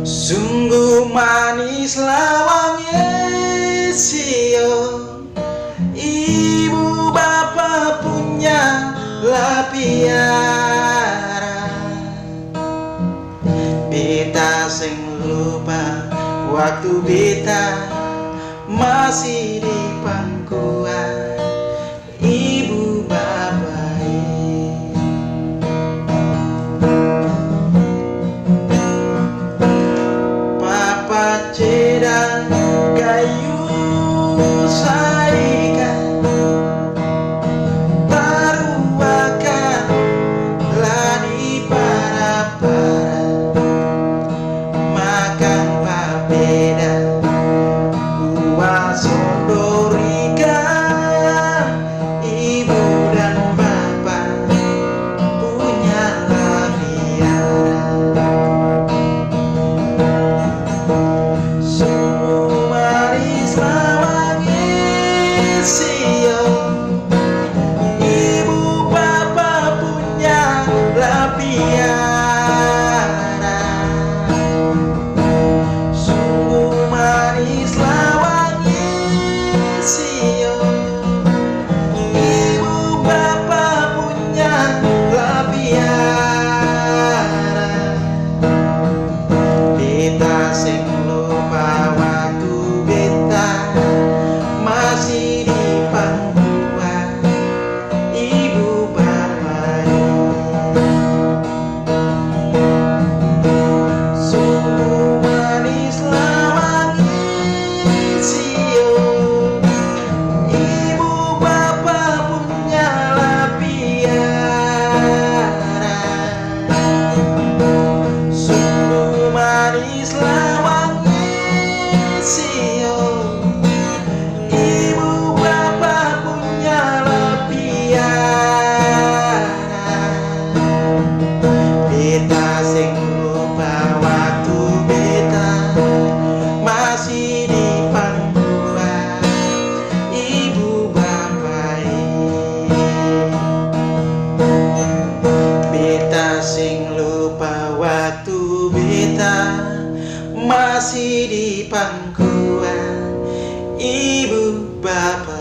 Sungguh manis lawangnya sio, ibu bapak punya lapiara. Beta sing lupa waktu beta masih di pangkuan ibu bapak. Papa cedang kayu saikan taruakan ladi para-para makan papeda buah sondorikan ibu dan bapak punya lapiara. Sungguh manis lawangnya sio, ibu bapak punya lapiara. Sungguh manis lawangnya sio, ibu bapak punya lapiara. Beta sing lupa waktu beta masih di pangkuan ibu bapak. Sungguh manis lawangnya sio, ibu bapak punya lapiara. Sungguh manis lawangnya sio, ibu bapak punya lapiara. Beta sing lupa waktu beta masih di pangkuan ibu bapak. Beta sing lupa waktu beta masih di pangkuan ibu bapak.